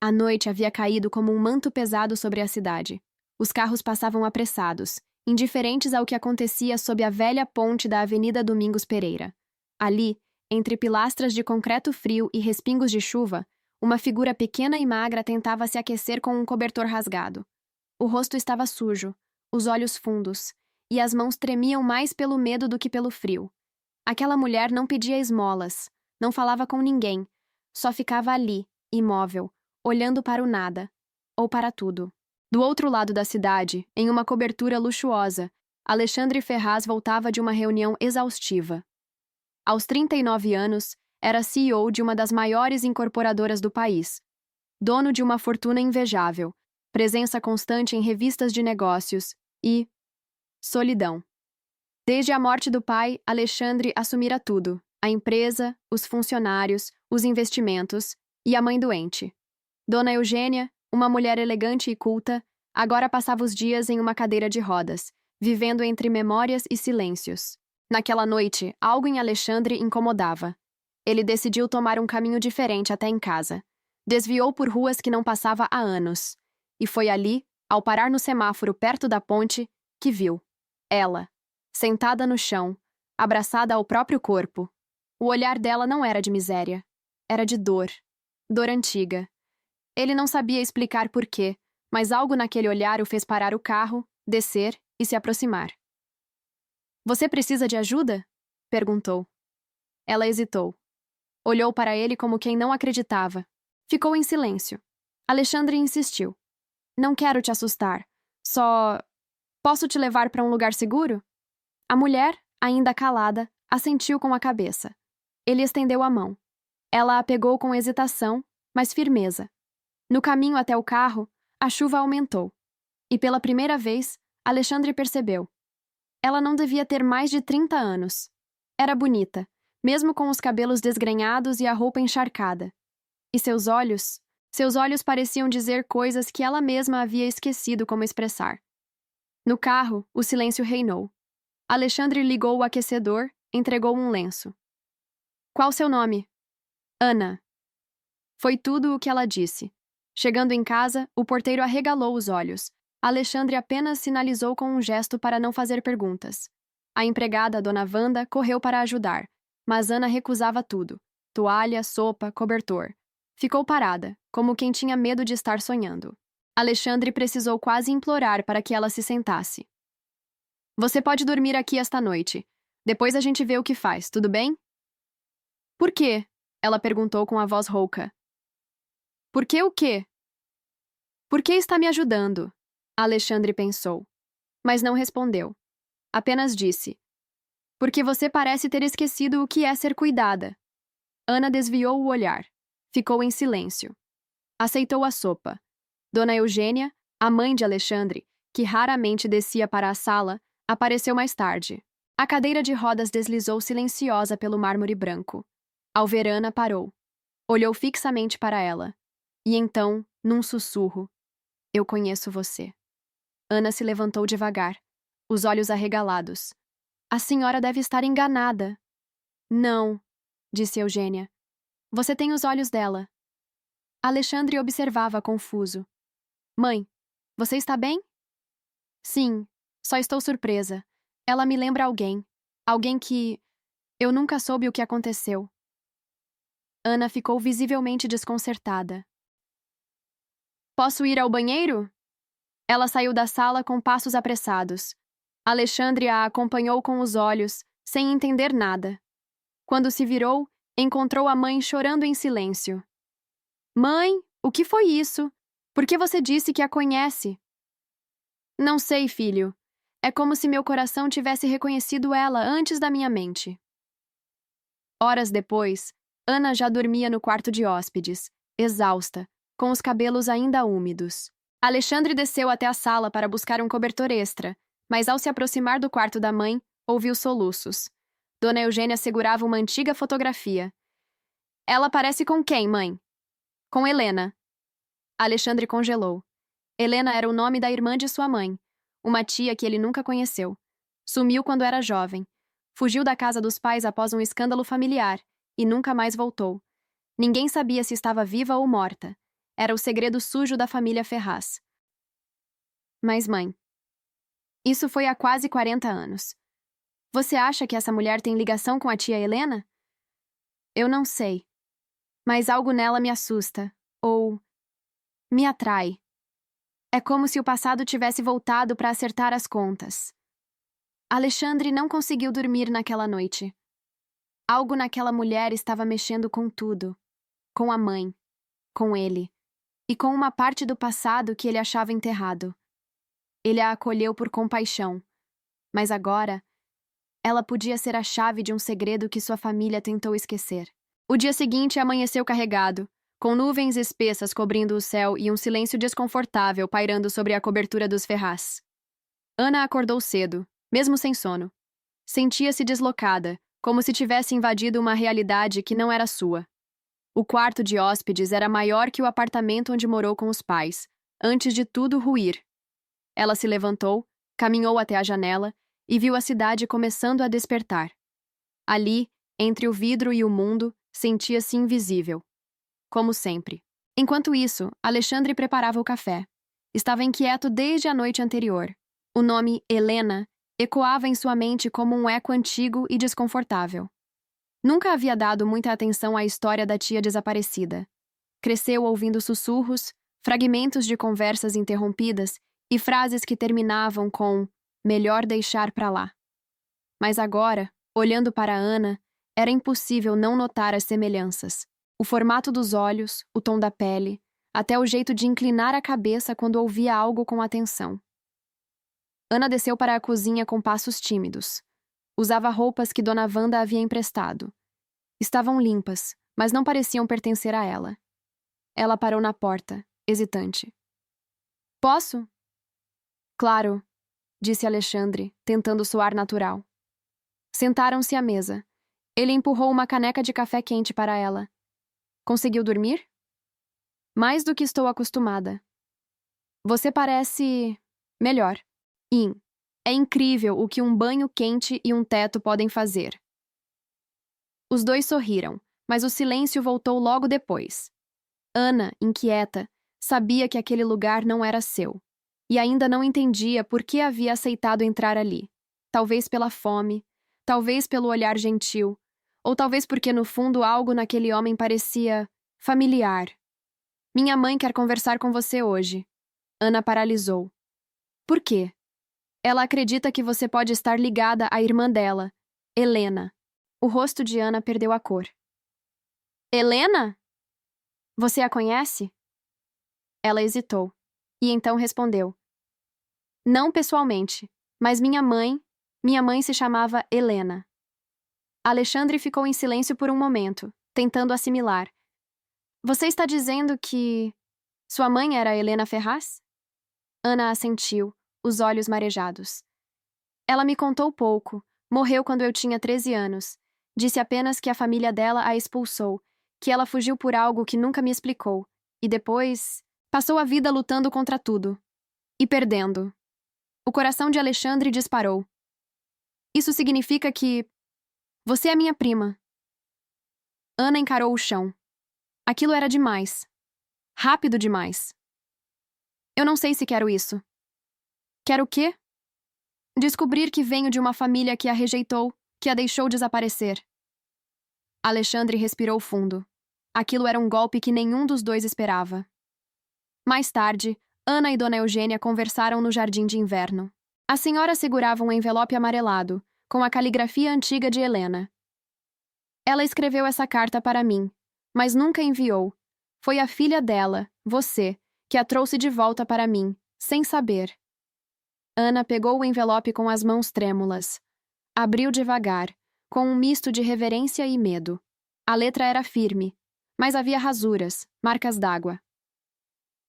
A noite havia caído como um manto pesado sobre a cidade. Os carros passavam apressados, indiferentes ao que acontecia sob a velha ponte da Avenida Domingos Pereira. Ali, entre pilastras de concreto frio e respingos de chuva, uma figura pequena e magra tentava se aquecer com um cobertor rasgado. O rosto estava sujo, os olhos fundos, e as mãos tremiam mais pelo medo do que pelo frio. Aquela mulher não pedia esmolas, não falava com ninguém, só ficava ali, imóvel, olhando para o nada, ou para tudo. Do outro lado da cidade, em uma cobertura luxuosa, Alexandre Ferraz voltava de uma reunião exaustiva. Aos 39 anos, era CEO de uma das maiores incorporadoras do país, dono de uma fortuna invejável, presença constante em revistas de negócios e solidão. Desde a morte do pai, Alexandre assumira tudo: a empresa, os funcionários, os investimentos e a mãe doente. Dona Eugênia, uma mulher elegante e culta, agora passava os dias em uma cadeira de rodas, vivendo entre memórias e silêncios. Naquela noite, algo em Alexandre incomodava. Ele decidiu tomar um caminho diferente até em casa. Desviou por ruas que não passava há anos. E foi ali, ao parar no semáforo perto da ponte, que viu ela, sentada no chão, abraçada ao próprio corpo. O olhar dela não era de miséria. Era de dor. Dor antiga. Ele não sabia explicar por quê, mas algo naquele olhar o fez parar o carro, descer e se aproximar. "Você precisa de ajuda?" perguntou. Ela hesitou. Olhou para ele como quem não acreditava. Ficou em silêncio. Alexandre insistiu. "Não quero te assustar. Só... Posso te levar para um lugar seguro?" A mulher, ainda calada, assentiu com a cabeça. Ele estendeu a mão. Ela a pegou com hesitação, mas firmeza. No caminho até o carro, a chuva aumentou. E pela primeira vez, Alexandre percebeu. Ela não devia ter mais de 30 anos. Era bonita, mesmo com os cabelos desgrenhados e a roupa encharcada. E seus olhos pareciam dizer coisas que ela mesma havia esquecido como expressar. No carro, o silêncio reinou. Alexandre ligou o aquecedor, entregou um lenço. "Qual seu nome?" "Ana." Foi tudo o que ela disse. Chegando em casa, o porteiro arregalou os olhos. Alexandre apenas sinalizou com um gesto para não fazer perguntas. A empregada, Dona Wanda, correu para ajudar, mas Ana recusava tudo: toalha, sopa, cobertor. Ficou parada, como quem tinha medo de estar sonhando. Alexandre precisou quase implorar para que ela se sentasse. "Você pode dormir aqui esta noite. Depois a gente vê o que faz, tudo bem?" "Por quê?" ela perguntou com a voz rouca. "Por que o quê?" "Por que está me ajudando?" Alexandre pensou, mas não respondeu. Apenas disse: "Porque você parece ter esquecido o que é ser cuidada." Ana desviou o olhar. Ficou em silêncio. Aceitou a sopa. Dona Eugênia, a mãe de Alexandre, que raramente descia para a sala, apareceu mais tarde. A cadeira de rodas deslizou silenciosa pelo mármore branco. Ao ver Ana, parou. Olhou fixamente para ela. E então, num sussurro: "Eu conheço você." Ana se levantou devagar, os olhos arregalados. "A senhora deve estar enganada." "Não", disse Eugênia. "Você tem os olhos dela." Alexandre observava confuso. "Mãe, você está bem?" "Sim, só estou surpresa. Ela me lembra alguém. Alguém que... Eu nunca soube o que aconteceu." Ana ficou visivelmente desconcertada. "Posso ir ao banheiro?" Ela saiu da sala com passos apressados. Alexandre a acompanhou com os olhos, sem entender nada. Quando se virou, encontrou a mãe chorando em silêncio. "Mãe, o que foi isso? Por que você disse que a conhece?" "Não sei, filho. É como se meu coração tivesse reconhecido ela antes da minha mente." Horas depois, Ana já dormia no quarto de hóspedes, exausta, com os cabelos ainda úmidos. Alexandre desceu até a sala para buscar um cobertor extra, mas ao se aproximar do quarto da mãe, ouviu soluços. Dona Eugênia segurava uma antiga fotografia. "Ela parece com quem, mãe?" "Com Helena." Alexandre congelou. Helena era o nome da irmã de sua mãe, uma tia que ele nunca conheceu. Sumiu quando era jovem. Fugiu da casa dos pais após um escândalo familiar e nunca mais voltou. Ninguém sabia se estava viva ou morta. Era o segredo sujo da família Ferraz. Mas, mãe, isso foi há quase 40 anos. Você acha que essa mulher tem ligação com a tia Helena? Eu não sei. Mas algo nela me assusta. Ou me atrai. É como se o passado tivesse voltado para acertar as contas. Alexandre não conseguiu dormir naquela noite. Algo naquela mulher estava mexendo com tudo. Com a mãe. Com ele. E com uma parte do passado que ele achava enterrado. Ele a acolheu por compaixão. Mas agora, ela podia ser a chave de um segredo que sua família tentou esquecer. O dia seguinte amanheceu carregado, com nuvens espessas cobrindo o céu e um silêncio desconfortável pairando sobre a cobertura dos Ferraz. Ana acordou cedo, mesmo sem sono. Sentia-se deslocada, como se tivesse invadido uma realidade que não era sua. O quarto de hóspedes era maior que o apartamento onde morou com os pais, antes de tudo ruir. Ela se levantou, caminhou até a janela e viu a cidade começando a despertar. Ali, entre o vidro e o mundo, sentia-se invisível. Como sempre. Enquanto isso, Alexandre preparava o café. Estava inquieto desde a noite anterior. O nome Helena ecoava em sua mente como um eco antigo e desconfortável. Nunca havia dado muita atenção à história da tia desaparecida. Cresceu ouvindo sussurros, fragmentos de conversas interrompidas e frases que terminavam com "melhor deixar pra lá". Mas agora, olhando para Ana, era impossível não notar as semelhanças. O formato dos olhos, o tom da pele, até o jeito de inclinar a cabeça quando ouvia algo com atenção. Ana desceu para a cozinha com passos tímidos. Usava roupas que Dona Wanda havia emprestado. Estavam limpas, mas não pareciam pertencer a ela. Ela parou na porta, hesitante. "Posso?" "Claro", disse Alexandre, tentando soar natural. Sentaram-se à mesa. Ele empurrou uma caneca de café quente para ela. "Conseguiu dormir?" "Mais do que estou acostumada." "Você parece melhor." É incrível o que um banho quente e um teto podem fazer." Os dois sorriram, mas o silêncio voltou logo depois. Ana, inquieta, sabia que aquele lugar não era seu, e ainda não entendia por que havia aceitado entrar ali. Talvez pela fome, talvez pelo olhar gentil, ou talvez porque no fundo algo naquele homem parecia familiar. "Minha mãe quer conversar com você hoje." Ana paralisou. "Por quê?" "Ela acredita que você pode estar ligada à irmã dela, Helena." O rosto de Ana perdeu a cor. "Helena? Você a conhece?" Ela hesitou, e então respondeu. "Não pessoalmente, mas minha mãe se chamava Helena." Alexandre ficou em silêncio por um momento, tentando assimilar. "Você está dizendo que sua mãe era Helena Ferraz?" Ana assentiu, os olhos marejados. "Ela me contou pouco. Morreu quando eu tinha 13 anos. Disse apenas que a família dela a expulsou, que ela fugiu por algo que nunca me explicou, e depois passou a vida lutando contra tudo. E perdendo." O coração de Alexandre disparou. "Isso significa que você é minha prima." Ana encarou o chão. Aquilo era demais. Rápido demais. "Eu não sei se quero isso." "Quero o quê?" "Descobrir que venho de uma família que a rejeitou, que a deixou desaparecer." Alexandre respirou fundo. Aquilo era um golpe que nenhum dos dois esperava. Mais tarde, Ana e Dona Eugênia conversaram no jardim de inverno. A senhora segurava um envelope amarelado, com a caligrafia antiga de Helena. "Ela escreveu essa carta para mim, mas nunca enviou. Foi a filha dela, você, que a trouxe de volta para mim, sem saber." Ana pegou o envelope com as mãos trêmulas. Abriu devagar, com um misto de reverência e medo. A letra era firme, mas havia rasuras, marcas d'água.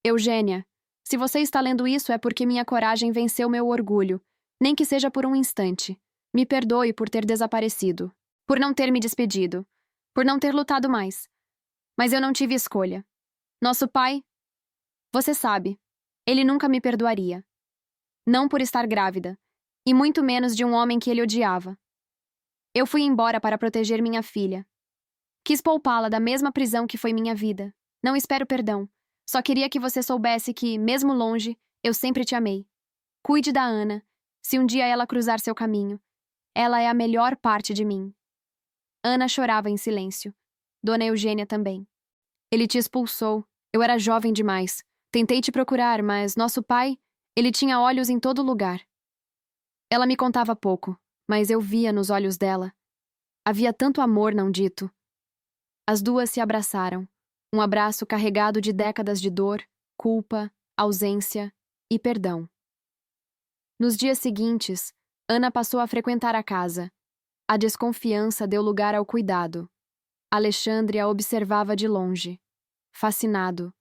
"Eugênia, se você está lendo isso é porque minha coragem venceu meu orgulho, nem que seja por um instante. Me perdoe por ter desaparecido, por não ter me despedido, por não ter lutado mais. Mas eu não tive escolha. Nosso pai, você sabe, ele nunca me perdoaria. Não por estar grávida, e muito menos de um homem que ele odiava. Eu fui embora para proteger minha filha. Quis poupá-la da mesma prisão que foi minha vida. Não espero perdão, Só queria que você soubesse que, mesmo longe, eu sempre te amei. Cuide da Ana. Se um dia ela cruzar seu caminho, ela é a melhor parte de mim. Ana chorava em silêncio. Dona Eugênia também. Ele te expulsou. Eu era jovem demais. Tentei te procurar, mas nosso pai, ele tinha olhos em todo lugar. Ela me contava pouco, mas eu via nos olhos dela. Havia tanto amor não dito. As duas se abraçaram. Um abraço carregado de décadas de dor, culpa, ausência e perdão. Nos dias seguintes, Ana passou a frequentar a casa. A desconfiança deu lugar ao cuidado. Alexandre a observava de longe. Fascinado.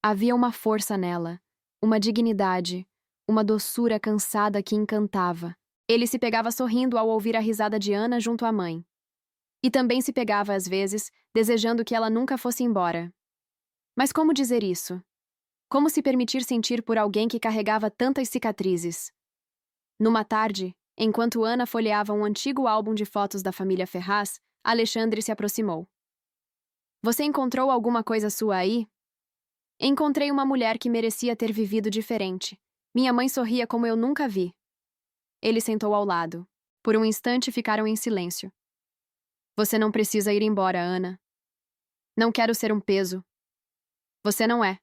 Havia uma força nela, uma dignidade, uma doçura cansada que encantava. Ele se pegava sorrindo ao ouvir a risada de Ana junto à mãe. E também se pegava, às vezes, desejando que ela nunca fosse embora. Mas como dizer isso? Como se permitir sentir por alguém que carregava tantas cicatrizes? Numa tarde, enquanto Ana folheava um antigo álbum de fotos da família Ferraz, Alexandre se aproximou. Você encontrou alguma coisa sua aí? Encontrei uma mulher que merecia ter vivido diferente. Minha mãe sorria como eu nunca vi. Ele sentou ao lado. Por um instante ficaram em silêncio. Você não precisa ir embora, Ana. Não quero ser um peso. Você não é.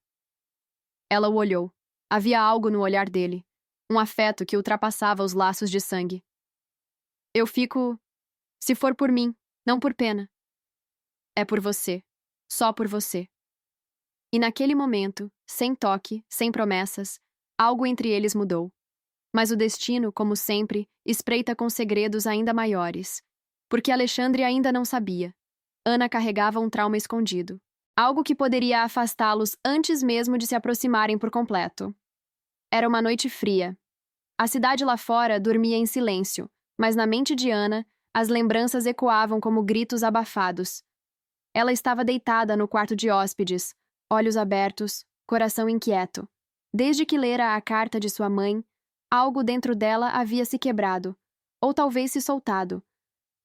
Ela o olhou. Havia algo no olhar dele. Um afeto que ultrapassava os laços de sangue. Eu fico... Se for por mim, não por pena. É por você. Só por você. E naquele momento, sem toque, sem promessas, algo entre eles mudou. Mas o destino, como sempre, espreita com segredos ainda maiores. Porque Alexandre ainda não sabia. Ana carregava um trauma escondido. Algo que poderia afastá-los antes mesmo de se aproximarem por completo. Era uma noite fria. A cidade lá fora dormia em silêncio, mas na mente de Ana, as lembranças ecoavam como gritos abafados. Ela estava deitada no quarto de hóspedes, olhos abertos, coração inquieto. Desde que lera a carta de sua mãe, algo dentro dela havia se quebrado, ou talvez se soltado,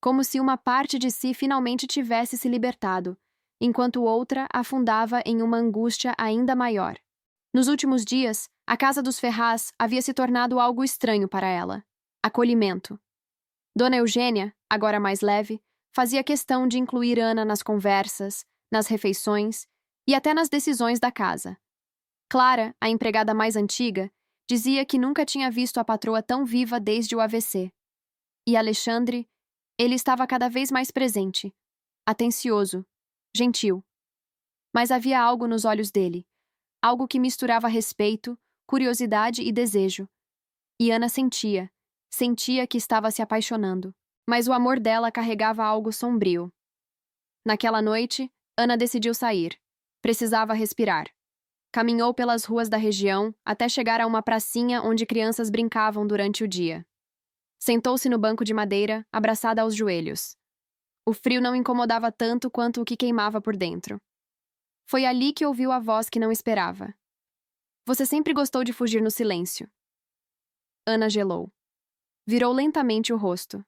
como se uma parte de si finalmente tivesse se libertado, enquanto outra afundava em uma angústia ainda maior. Nos últimos dias, a casa dos Ferraz havia se tornado algo estranho para ela. Acolhimento. Dona Eugênia, agora mais leve, fazia questão de incluir Ana nas conversas, nas refeições e até nas decisões da casa. Clara, a empregada mais antiga, dizia que nunca tinha visto a patroa tão viva desde o AVC. E Alexandre, ele estava cada vez mais presente, atencioso, gentil. Mas havia algo nos olhos dele, algo que misturava respeito, curiosidade e desejo. E Ana sentia que estava se apaixonando. Mas o amor dela carregava algo sombrio. Naquela noite, Ana decidiu sair. Precisava respirar. Caminhou pelas ruas da região até chegar a uma pracinha onde crianças brincavam durante o dia. Sentou-se no banco de madeira, abraçada aos joelhos. O frio não incomodava tanto quanto o que queimava por dentro. Foi ali que ouviu a voz que não esperava. Você sempre gostou de fugir no silêncio. Ana gelou. Virou lentamente o rosto.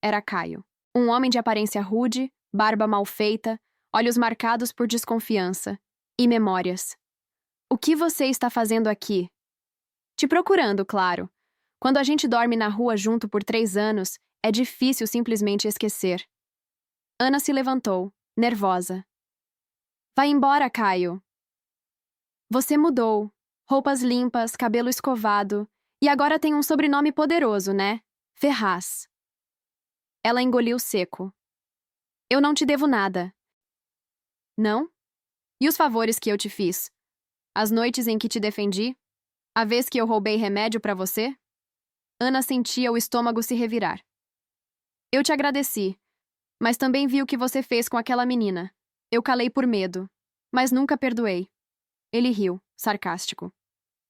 Era Caio. Um homem de aparência rude, barba mal feita, olhos marcados por desconfiança. E memórias. O que você está fazendo aqui? Te procurando, claro. Quando a gente dorme na rua junto por 3 anos, é difícil simplesmente esquecer. Ana se levantou, nervosa. Vai embora, Caio. Você mudou. Roupas limpas, cabelo escovado. E agora tem um sobrenome poderoso, né? Ferraz. Ela engoliu seco. Eu não te devo nada. Não? E os favores que eu te fiz? As noites em que te defendi? A vez que eu roubei remédio para você? Ana sentia o estômago se revirar. Eu te agradeci, mas também vi o que você fez com aquela menina. Eu calei por medo, mas nunca perdoei. Ele riu, sarcástico.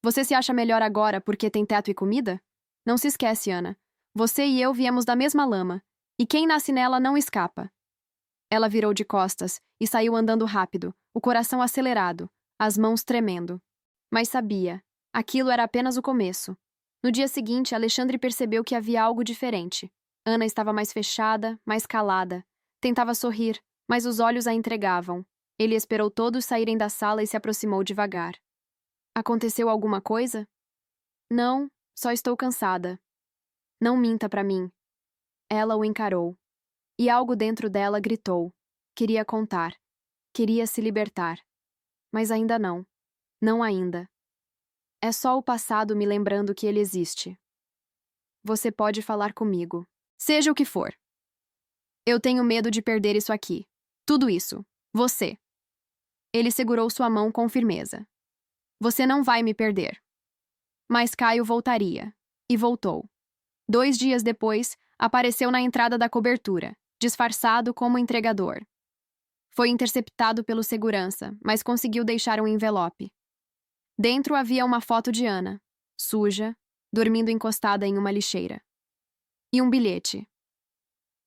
Você se acha melhor agora porque tem teto e comida? Não se esquece, Ana. Você e eu viemos da mesma lama, e quem nasce nela não escapa. Ela virou de costas e saiu andando rápido, o coração acelerado, as mãos tremendo. Mas sabia, aquilo era apenas o começo. No dia seguinte, Alexandre percebeu que havia algo diferente. Ana estava mais fechada, mais calada. Tentava sorrir, mas os olhos a entregavam. Ele esperou todos saírem da sala e se aproximou devagar. Aconteceu alguma coisa? Não, só estou cansada. Não minta para mim. Ela o encarou. E algo dentro dela gritou. Queria contar. Queria se libertar. Mas ainda não. Não ainda. É só o passado me lembrando que ele existe. Você pode falar comigo. Seja o que for. Eu tenho medo de perder isso aqui. Tudo isso. Você. Ele segurou sua mão com firmeza. Você não vai me perder. Mas Caio voltaria. E voltou. 2 dias depois, apareceu na entrada da cobertura, disfarçado como entregador. Foi interceptado pelo segurança, mas conseguiu deixar um envelope. Dentro havia uma foto de Ana, suja, dormindo encostada em uma lixeira. E um bilhete.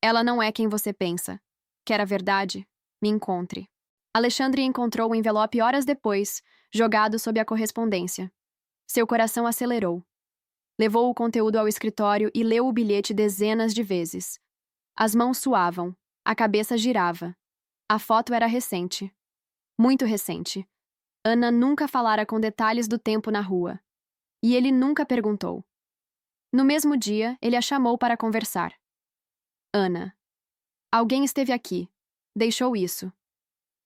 Ela não é quem você pensa. Quer a verdade? Me encontre. Alexandre encontrou o envelope horas depois, jogado sob a correspondência. Seu coração acelerou. Levou o conteúdo ao escritório e leu o bilhete dezenas de vezes. As mãos suavam, a cabeça girava. A foto era recente. Muito recente. Ana nunca falara com detalhes do tempo na rua. E ele nunca perguntou. No mesmo dia, ele a chamou para conversar. Ana. Alguém esteve aqui. Deixou isso.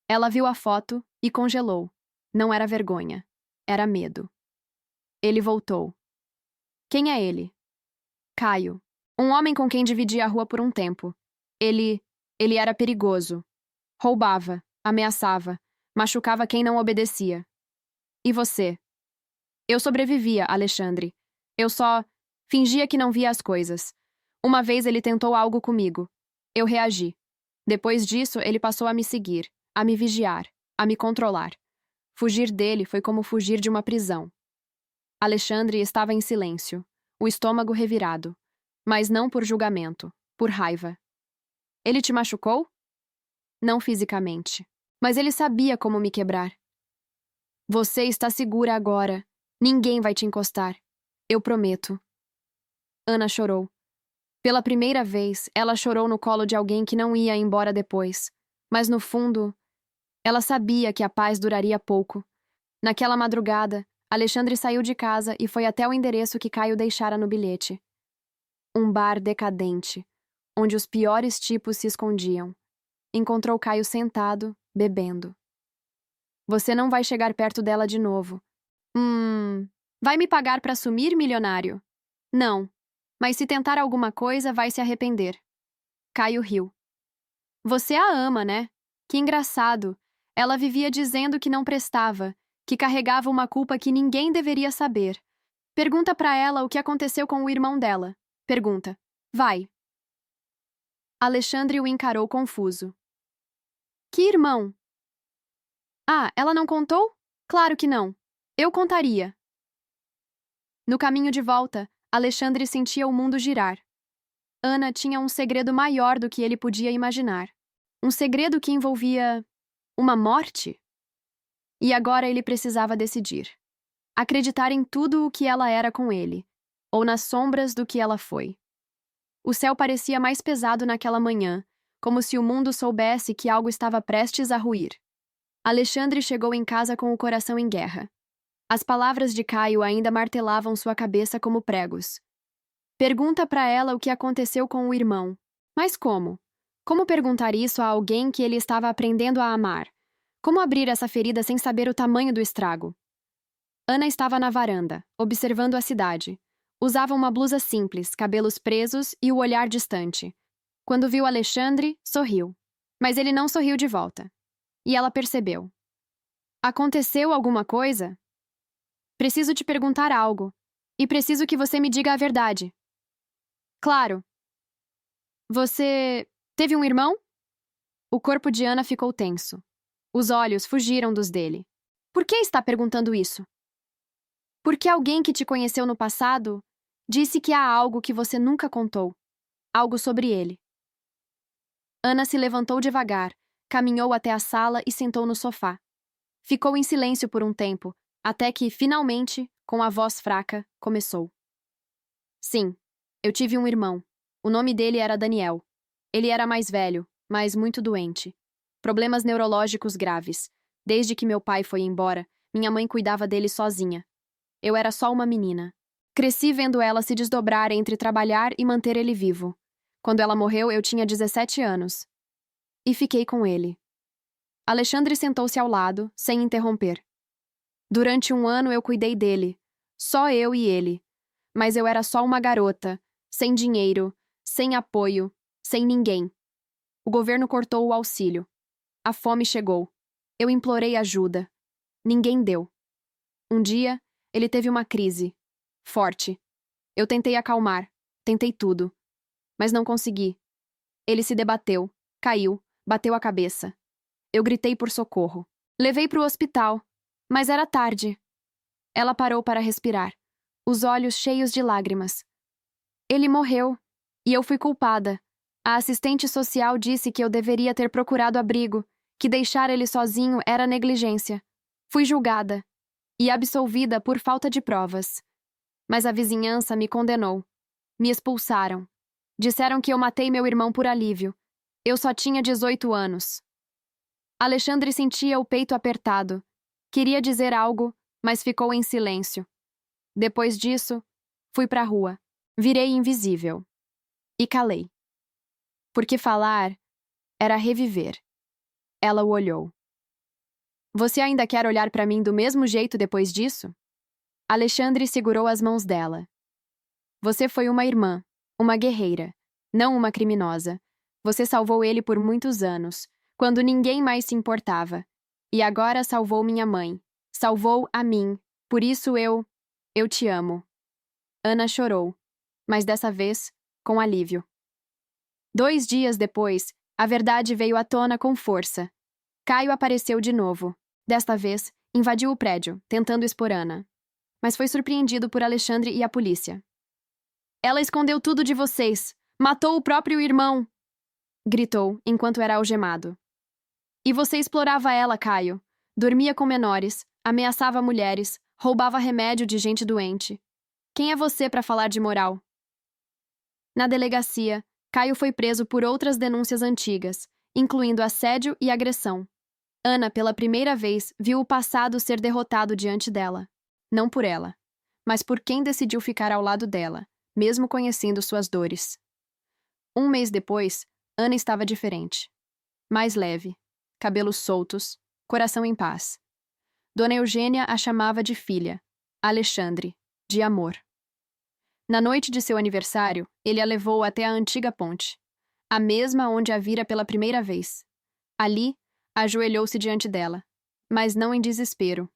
Ela viu a foto e congelou. Não era vergonha. Era medo. Ele voltou. Quem é ele? Caio. Um homem com quem dividia a rua por um tempo. Ele era perigoso. Roubava, ameaçava, machucava quem não obedecia. E você? Eu sobrevivia, Alexandre. Eu só fingia que não via as coisas. Uma vez ele tentou algo comigo. Eu reagi. Depois disso, ele passou a me seguir, a me vigiar, a me controlar. Fugir dele foi como fugir de uma prisão. Alexandre estava em silêncio, o estômago revirado. Mas não por julgamento, por raiva. Ele te machucou? Não fisicamente. Mas ele sabia como me quebrar. Você está segura agora. Ninguém vai te encostar. Eu prometo. Ana chorou. Pela primeira vez, ela chorou no colo de alguém que não ia embora depois. Mas no fundo, ela sabia que a paz duraria pouco. Naquela madrugada, Alexandre saiu de casa e foi até o endereço que Caio deixara no bilhete. Um bar decadente, onde os piores tipos se escondiam. Encontrou Caio sentado, bebendo. Você não vai chegar perto dela de novo. Vai me pagar para sumir, milionário? Não, mas se tentar alguma coisa, vai se arrepender. Caio riu. Você a ama, né? Que engraçado. Ela vivia dizendo que não prestava, que carregava uma culpa que ninguém deveria saber. Pergunta para ela o que aconteceu com o irmão dela. Pergunta. Vai. Alexandre o encarou confuso. Que irmão? Ah, ela não contou? Claro que não. Eu contaria. No caminho de volta, Alexandre sentia o mundo girar. Ana tinha um segredo maior do que ele podia imaginar. Um segredo que envolvia uma morte? E agora ele precisava decidir. Acreditar em tudo o que ela era com ele, ou nas sombras do que ela foi. O céu parecia mais pesado naquela manhã, como se o mundo soubesse que algo estava prestes a ruir. Alexandre chegou em casa com o coração em guerra. As palavras de Caio ainda martelavam sua cabeça como pregos. Pergunta para ela o que aconteceu com o irmão. Mas como? Como perguntar isso a alguém que ele estava aprendendo a amar? Como abrir essa ferida sem saber o tamanho do estrago? Ana estava na varanda, observando a cidade. Usava uma blusa simples, cabelos presos e o olhar distante. Quando viu Alexandre, sorriu. Mas ele não sorriu de volta. E ela percebeu. Aconteceu alguma coisa? Preciso te perguntar algo. E preciso que você me diga a verdade. Claro. Você teve um irmão? O corpo de Ana ficou tenso. Os olhos fugiram dos dele. Por que está perguntando isso? Porque alguém que te conheceu no passado disse que há algo que você nunca contou. Algo sobre ele. Ana se levantou devagar, caminhou até a sala e sentou no sofá. Ficou em silêncio por um tempo, até que, finalmente, com a voz fraca, começou. Sim, eu tive um irmão. O nome dele era Daniel. Ele era mais velho, mas muito doente. Problemas neurológicos graves. Desde que meu pai foi embora, minha mãe cuidava dele sozinha. Eu era só uma menina. Cresci vendo ela se desdobrar entre trabalhar e manter ele vivo. Quando ela morreu, eu tinha 17 anos. E fiquei com ele. Alexandre sentou-se ao lado, sem interromper. Durante 1 ano eu cuidei dele. Só eu e ele. Mas eu era só uma garota, sem dinheiro, sem apoio, sem ninguém. O governo cortou o auxílio. A fome chegou. Eu implorei ajuda. Ninguém deu. Um dia, ele teve uma crise. Forte. Eu tentei acalmar. Tentei tudo. Mas não consegui. Ele se debateu, caiu, bateu a cabeça. Eu gritei por socorro. Levei para o hospital. Mas era tarde. Ela parou para respirar, os olhos cheios de lágrimas. Ele morreu. E eu fui culpada. A assistente social disse que eu deveria ter procurado abrigo, que deixar ele sozinho era negligência. Fui julgada. E absolvida por falta de provas. Mas a vizinhança me condenou. Me expulsaram. Disseram que eu matei meu irmão por alívio. Eu só tinha 18 anos. Alexandre sentia o peito apertado. Queria dizer algo, mas ficou em silêncio. Depois disso, fui pra rua. Virei invisível. E calei. Porque falar era reviver. Ela o olhou. Você ainda quer olhar pra mim do mesmo jeito depois disso? Alexandre segurou as mãos dela. Você foi uma irmã, uma guerreira, não uma criminosa. Você salvou ele por muitos anos, quando ninguém mais se importava. E agora salvou minha mãe. Salvou a mim. Por isso eu te amo. Ana chorou, mas dessa vez, com alívio. 2 dias depois, a verdade veio à tona com força. Caio apareceu de novo. Desta vez, invadiu o prédio, tentando expor Ana. Mas foi surpreendido por Alexandre e a polícia. Ela escondeu tudo de vocês! Matou o próprio irmão! Gritou, enquanto era algemado. E você explorava ela, Caio. Dormia com menores, ameaçava mulheres, roubava remédio de gente doente. Quem é você para falar de moral? Na delegacia, Caio foi preso por outras denúncias antigas, incluindo assédio e agressão. Ana, pela primeira vez, viu o passado ser derrotado diante dela. Não por ela, mas por quem decidiu ficar ao lado dela, mesmo conhecendo suas dores. 1 mês depois, Ana estava diferente. Mais leve, cabelos soltos, coração em paz. Dona Eugênia a chamava de filha, Alexandre, de amor. Na noite de seu aniversário, ele a levou até a antiga ponte, a mesma onde a vira pela primeira vez. Ali, ajoelhou-se diante dela, mas não em desespero,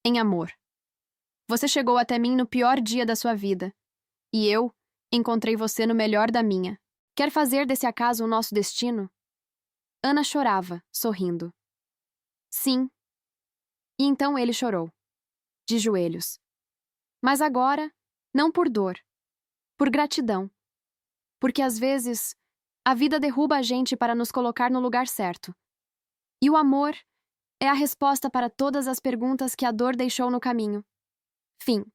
em amor. Você chegou até mim no pior dia da sua vida, e eu encontrei você no melhor da minha. Quer fazer desse acaso o nosso destino? Ana chorava, sorrindo. Sim. E então ele chorou, de joelhos. Mas agora, não por dor, por gratidão. Porque às vezes, a vida derruba a gente para nos colocar no lugar certo. E o amor é a resposta para todas as perguntas que a dor deixou no caminho. Fim.